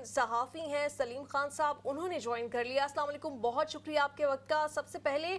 صحافی ہیں سلیم خان صاحب، انہوں نے جوائن کر لیا۔ السلام علیکم، بہت شکریہ آپ کے وقت کا۔ سب سے پہلے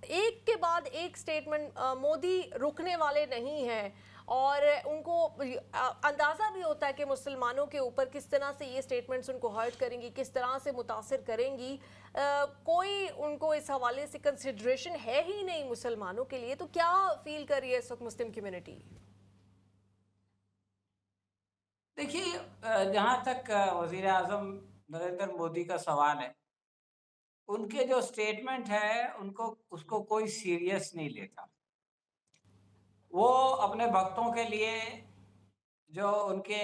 ایک کے بعد ایک سٹیٹمنٹ، مودی رکنے والے نہیں ہیں اور ان کو اندازہ بھی ہوتا ہے کہ مسلمانوں کے اوپر کس طرح سے یہ سٹیٹمنٹس ان کو ہرٹ کریں گی، کس طرح سے متاثر کریں گی۔ کوئی ان کو اس حوالے سے کنسیڈریشن ہے ہی نہیں مسلمانوں کے لیے، تو کیا فیل کر رہی ہے اس وقت مسلم کمیونٹی؟ دیکھیے، جہاں تک وزیر اعظم نریندر مودی کا سوال ہے، ان کے جو سٹیٹمنٹ ہے اس کو کوئی سیریس نہیں لیتا۔ وہ اپنے بھکتوں کے لیے، جو ان کے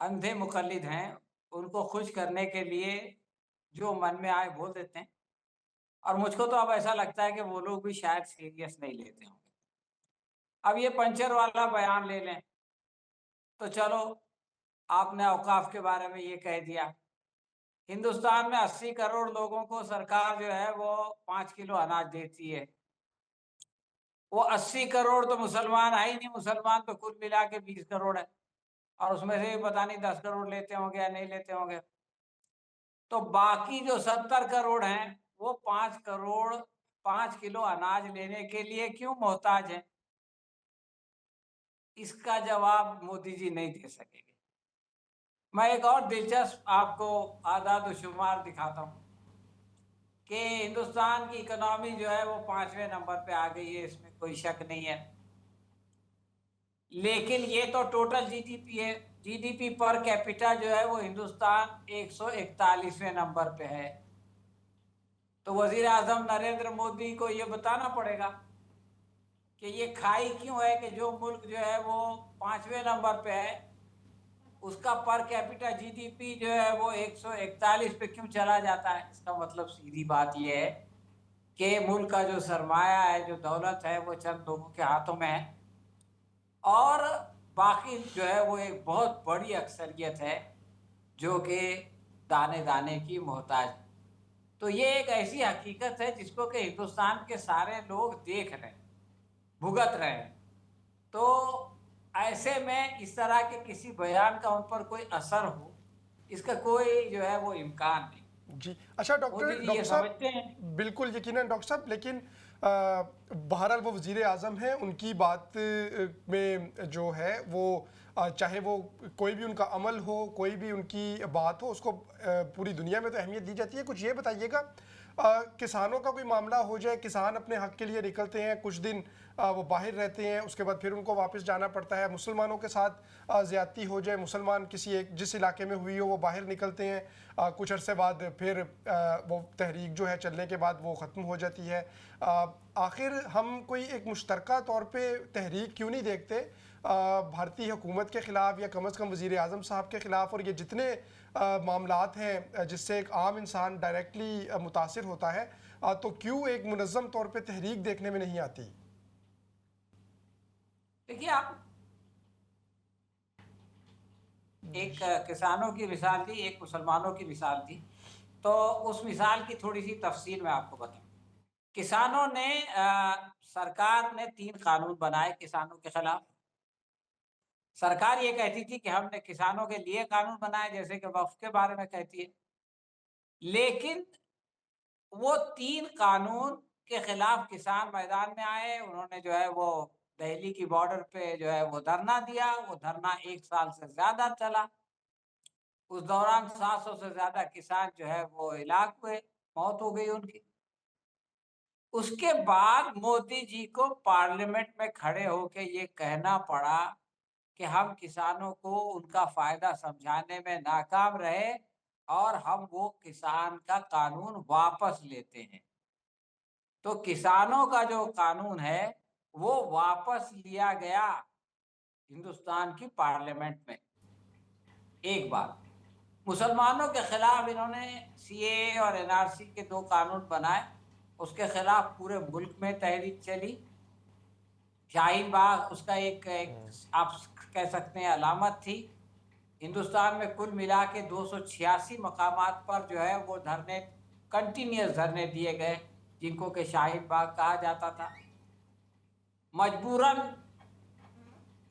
اندھے مقلد ہیں، ان کو خوش کرنے کے لیے جو من میں آئے بول دیتے ہیں، اور مجھ کو تو اب ایسا لگتا ہے کہ وہ لوگ بھی شاید سیریس نہیں لیتے ہوں گے۔ اب یہ پنچر والا بیان لے لیں تو چلو، آپ نے اوقاف کے بارے میں یہ کہہ دیا، ہندوستان میں 80 کروڑ لوگوں کو سرکار جو ہے وہ 5 کلو اناج دیتی ہے۔ وہ 80 کروڑ تو مسلمان ہے ہی نہیں، مسلمان تو کل ملا کے 20 کروڑ ہے، اور اس میں سے پتہ نہیں 10 کروڑ لیتے ہوں گے یا نہیں لیتے ہوں گے۔ تو باقی جو 70 کروڑ ہیں وہ 5 کلو اناج لینے کے لیے کیوں محتاج ہیں؟ اس کا جواب مودی جی نہیں دے سکیں گے۔ میں ایک اور دلچسپ آپ کو اعداد و شمار دکھاتا ہوں کہ ہندوستان کی اکنامی جو ہے وہ 5ویں نمبر پہ آ گئی ہے، اس میں کوئی شک نہیں ہے، لیکن یہ تو ٹوٹل جی ڈی پی ہے۔ G D P per capita جو ہے وہ ہندوستان 141ویں نمبر پہ ہے۔ تو وزیر اعظم نریندر مودی کو یہ بتانا پڑے گا کہ یہ کھائی کیوں ہے کہ جو ملک جو ہے وہ 5ویں نمبر پہ ہے، اس کا per capita G D P جو ہے وہ 141 پہ کیوں چلا جاتا ہے۔ اس کا مطلب سیدھی بات یہ ہے کہ ملک کا جو سرمایہ ہے، جو دولت ہے، وہ چند لوگوں کے ہاتھوں میں ہے، اور باقی جو ہے وہ ایک بہت بڑی اکثریت ہے جو کہ دانے دانے کی محتاج ہے۔ تو یہ ایک ایسی حقیقت ہے جس کو کہ ہندوستان کے سارے لوگ دیکھ رہے ہیں، بھگت رہے ہیں۔ تو ایسے میں اس طرح کے کسی بیان کا ان پر کوئی اثر ہو، اس کا کوئی جو ہے وہ امکان نہیں۔ جی اچھا مودی جی یہ ڈاکٹر صاحب، سمجھتے ہیں۔ بالکل یقیناً ڈاکٹر صاحب، لیکن بہرحال وہ وزیر اعظم ہیں، ان کی بات میں جو ہے وہ چاہے وہ کوئی بھی ان کا عمل ہو، کوئی بھی ان کی بات ہو، اس کو پوری دنیا میں تو اہمیت دی جاتی ہے۔ کچھ یہ بتائیے گا، کسانوں کا کوئی معاملہ ہو جائے، کسان اپنے حق کے لیے نکلتے ہیں، کچھ دن وہ باہر رہتے ہیں، اس کے بعد پھر ان کو واپس جانا پڑتا ہے، مسلمانوں کے ساتھ زیادتی ہو جائے، مسلمان کسی ایک جس علاقے میں ہوئی ہو وہ باہر نکلتے ہیں، کچھ عرصے بعد پھر وہ تحریک جو ہے چلنے کے بعد وہ ختم ہو جاتی ہے۔ آخر ہم کوئی ایک مشترکہ طور پہ تحریک کیوں نہیں دیکھتے بھارتی حکومت کے خلاف، یا کم از کم وزیر اعظم صاحب کے خلاف؟ اور یہ جتنے معاملات ہیں جس سے ایک عام انسان ڈائریکٹلی متاثر ہوتا ہے، تو کیوں ایک منظم طور پہ تحریک دیکھنے میں نہیں آتی؟ دیکھیے، آپ ایک کسانوں کی مثال دی، ایک مسلمانوں کی مثال دی، تو اس مثال کی تھوڑی سی تفصیل میں آپ کو بتاؤں۔ کسانوں نے سرکار نے 3 قانون بنائے کسانوں کے خلاف۔ سرکار یہ کہتی تھی کہ ہم نے کسانوں کے لیے قانون بنائے، جیسے کہ وقف کے بارے میں کہتی ہے، لیکن وہ 3 قانون کے خلاف کسان میدان میں آئے۔ انہوں نے جو ہے وہ دہلی کی بارڈر پہ جو ہے وہ دھرنا دیا۔ وہ دھرنا 1 سال سے زیادہ چلا۔ اس دوران 700 سے زیادہ کسان جو ہے وہ ہلاک ہوئے، موت ہو گئی ان کی۔ اس کے بعد مودی جی کو پارلیمنٹ میں کھڑے ہو کے یہ کہنا پڑا کہ ہم کسانوں کو ان کا فائدہ سمجھانے میں ناکام رہے، اور ہم وہ کسان کا قانون واپس لیتے ہیں۔ تو کسانوں کا جو قانون ہے وہ واپس لیا گیا ہندوستان کی پارلیمنٹ میں۔ ایک بات، مسلمانوں کے خلاف انہوں نے سی اے اے اور این آر سی کے 2 قانون بنائے، اس کے خلاف پورے ملک میں تحریک چلی۔ شاہین باغ اس کا ایک آپ کہہ سکتے ہیں علامت تھی۔ ہندوستان میں کل ملا کے 286 مقامات پر جو ہے وہ دھرنے، کنٹینیوس دھرنے دیے گئے، جن کو کہ شاہین باغ کہا جاتا تھا۔ مجبوراً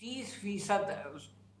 30%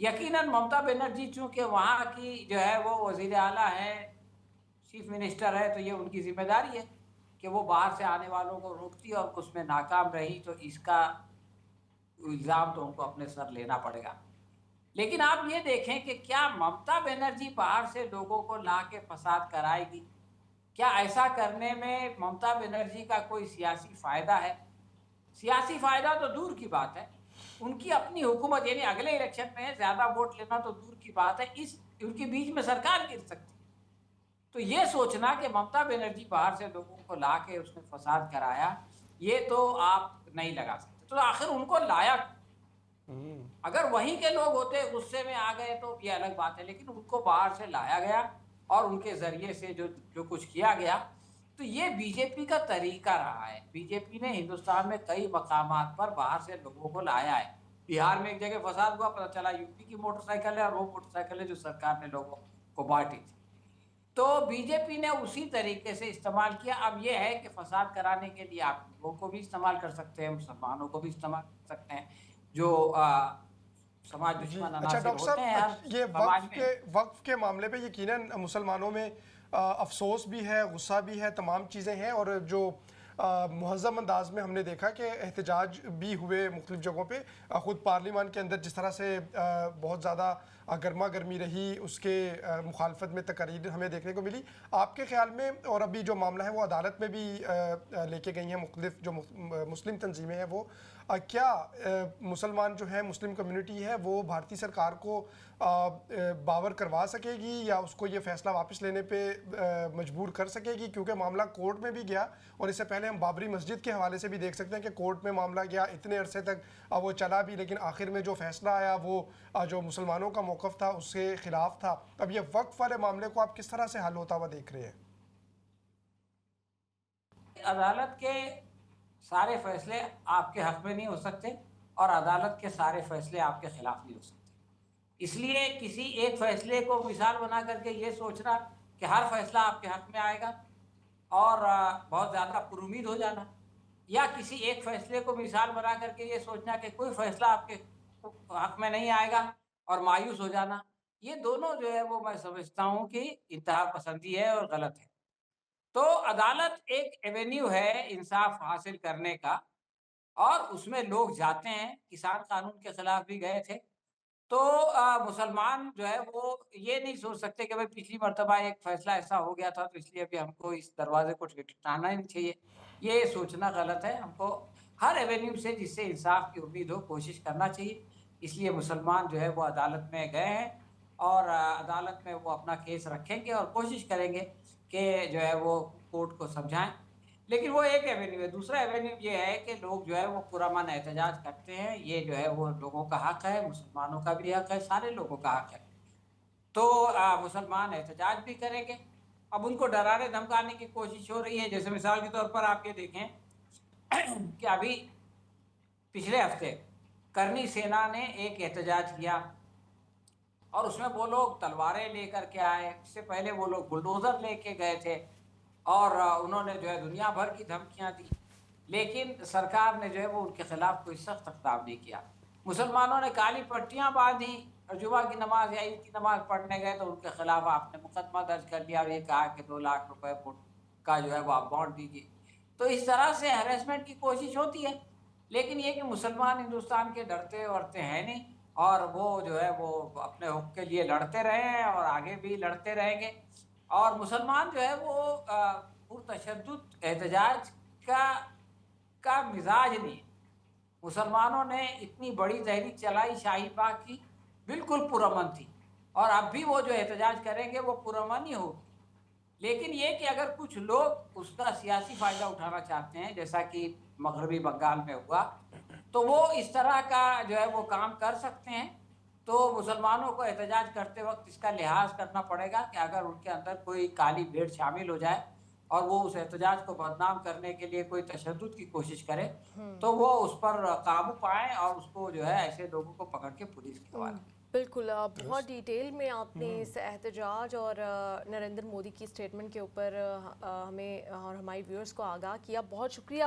یقیناً ممتا بنرجی چونکہ وہاں کی جو ہے وہ وزیر اعلیٰ ہے، چیف منسٹر ہے، تو یہ ان کی ذمہ داری ہے کہ وہ باہر سے آنے والوں کو روکتی، اور اس میں ناکام رہی تو اس کا الزام تو ان کو اپنے سر لینا پڑے گا۔ لیکن آپ یہ دیکھیں کہ کیا ممتا بنرجی باہر سے لوگوں کو لا کے فساد کرائے گی؟ کیا ایسا کرنے میں ممتا بنرجی کا کوئی سیاسی فائدہ ہے؟ سیاسی فائدہ تو دور کی بات ہے، ان کی اپنی حکومت یعنی اگلے الیکشن میں زیادہ ووٹ لینا تو دور کی بات ہے، ان کے بیچ میں سرکار گر سکتی ہے۔ تو یہ سوچنا کہ ممتا بنرجی باہر سے لوگوں کو لا کے اس نے فساد کرایا، یہ تو آپ نہیں لگا سکتے۔ تو آخر ان کو لایا، اگر وہیں کے لوگ ہوتے غصے میں آ گئے تو یہ الگ بات ہے، لیکن ان کو باہر سے لایا گیا اور ان کے ذریعے سے جو کچھ کیا گیا، تو یہ بی جے پی کا طریقہ رہا ہے۔ بی جے پی نے ہندوستان میں کئی مقامات پر باہر سے لوگوں کو لایا ہے۔ بہار میں ایک جگہ فساد ہوا، پتہ چلا یو پی کی موٹر سائیکل ہے، اور وہ موٹر سائیکل ہے جو سرکار نے لوگوں کو بانٹی تھی۔ تو بی جے پی نے اسی طریقے سے استعمال کیا۔ اب یہ ہے کہ فساد کرانے کے لیے آپ لوگوں کو بھی استعمال کر سکتے ہیں، مسلمانوں کو بھی استعمال کر سکتے ہیں، جو سماج جی دشمن اچھا عناصر ڈاکٹر ہوتے ہیں ہر صاحب، یہ سماج میں۔ وقف کے معاملے پہ یقیناً مسلمانوں میں افسوس بھی ہے، غصہ بھی ہے، تمام چیزیں ہیں، اور جو مہذب انداز میں ہم نے دیکھا کہ احتجاج بھی ہوئے مختلف جگہوں پہ، خود پارلیمان کے اندر جس طرح سے بہت زیادہ گرما گرمی رہی، اس کے مخالفت میں تقاریر ہمیں دیکھنے کو ملی۔ آپ کے خیال میں، اور ابھی جو معاملہ ہے وہ عدالت میں بھی لے کے گئی ہیں مختلف جو مسلم تنظیمیں ہیں، وہ کیا مسلمان جو ہے، مسلم کمیونٹی ہے، وہ بھارتی سرکار کو باور کروا سکے گی یا اس کو یہ فیصلہ واپس لینے پہ مجبور کر سکے گی؟ کیونکہ معاملہ کورٹ میں بھی گیا، اور اس سے پہلے ہم بابری مسجد کے حوالے سے بھی دیکھ سکتے ہیں کہ کورٹ میں معاملہ گیا، اتنے عرصے تک وہ چلا بھی، لیکن آخر میں جو فیصلہ آیا وہ جو مسلمانوں کا موقف تھا اس کے خلاف تھا۔ اب یہ وقف والے معاملے کو آپ کس طرح سے حل ہوتا ہوا دیکھ رہے ہیں؟ عدالت کے سارے فیصلے آپ کے حق میں نہیں ہو سکتے، اور عدالت کے سارے فیصلے آپ کے خلاف نہیں ہو سکتے۔ اس لیے کسی ایک فیصلے کو مثال بنا کر کے یہ سوچنا کہ ہر فیصلہ آپ کے حق میں آئے گا اور بہت زیادہ پر امید ہو جانا، یا کسی ایک فیصلے کو مثال بنا کر کے یہ سوچنا کہ کوئی فیصلہ آپ کے حق میں نہیں آئے گا اور مایوس ہو جانا، یہ دونوں جو ہے وہ میں سمجھتا ہوں کہ انتہا پسندی ہے اور غلط ہے۔ تو عدالت ایک ایونیو ہے انصاف حاصل کرنے کا، اور اس میں لوگ جاتے ہیں۔ کسان قانون کے خلاف بھی گئے تھے، تو مسلمان جو ہے وہ یہ نہیں سوچ سکتے کہ بھئی پچھلی مرتبہ ایک فیصلہ ایسا ہو گیا تھا تو اس لیے ابھی ہم کو اس دروازے کو ٹھکٹانا ہی نہیں چاہیے۔ یہ سوچنا غلط ہے۔ ہم کو ہر ایونیو سے جس سے انصاف کی امید ہو کوشش کرنا چاہیے۔ اس لیے مسلمان جو ہے وہ عدالت میں گئے ہیں، اور عدالت میں وہ اپنا کیس رکھیں گے اور کوشش کریں گے کہ جو ہے وہ کورٹ کو سمجھائیں۔ لیکن وہ ایک ایونیو ہے۔ دوسرا ایونیو یہ ہے کہ لوگ جو ہے وہ پرامن احتجاج کرتے ہیں، یہ جو ہے وہ لوگوں کا حق ہے، مسلمانوں کا بھی حق ہے، سارے لوگوں کا حق ہے۔ تو مسلمان احتجاج بھی کریں گے۔ اب ان کو ڈرانے دھمکانے کی کوشش ہو رہی ہے، جیسے مثال کے طور پر آپ یہ دیکھیں کہ ابھی پچھلے ہفتے کرنی سینا نے ایک احتجاج کیا، اور اس میں وہ لوگ تلواریں لے کر کے آئے، اس سے پہلے وہ لوگ بلڈوزر لے کے گئے تھے، اور انہوں نے جو ہے دنیا بھر کی دھمکیاں دی، لیکن سرکار نے جو ہے وہ ان کے خلاف کوئی سخت اقدام نہیں کیا۔ مسلمانوں نے کالی پٹیاں باندھی اور جمعہ کی نماز یا عید کی نماز پڑھنے گئے تو ان کے خلاف آپ نے مقدمہ درج کر لیا، اور یہ کہا کہ 2 لاکھ روپے کا جو ہے وہ آپ بانڈ دیجیے۔ تو اس طرح سے ہیرسمنٹ کی کوشش ہوتی ہے، لیکن یہ کہ مسلمان ہندوستان کے ڈرتے ورتے ہیں نہیں، اور وہ جو ہے وہ اپنے حق کے لیے لڑتے رہے ہیں اور آگے بھی لڑتے رہیں گے۔ اور مسلمان جو ہے وہ پرتشدد احتجاج کا مزاج نہیں ہے۔ مسلمانوں نے اتنی بڑی تحریک چلائی شاہی باغ کی، بالکل پرامن تھی، اور اب بھی وہ جو احتجاج کریں گے وہ پرامن ہی ہوگی۔ لیکن یہ کہ اگر کچھ لوگ اس کا سیاسی فائدہ اٹھانا چاہتے ہیں، جیسا کہ مغربی بنگال میں ہوا، تو وہ اس طرح کا جو ہے وہ کام کر سکتے ہیں۔ تو مسلمانوں کو احتجاج کرتے وقت اس کا لحاظ کرنا پڑے گا کہ اگر ان کے اندر کوئی کالی بھیڑ شامل ہو جائے اور وہ اس احتجاج کو بدنام کرنے کے لیے کوئی تشدد کی کوشش کرے، تو وہ اس پر قابو پائیں اور اس کو جو ہے ایسے لوگوں کو پکڑ کے پولیس کے حوالے کریں۔ بالکل، بہت ڈیٹیل میں آپ نے اس احتجاج اور نریندر مودی کی سٹیٹمنٹ کے اوپر ہمیں اور ہماری ویورز کو آگاہ کیا۔ بہت شکریہ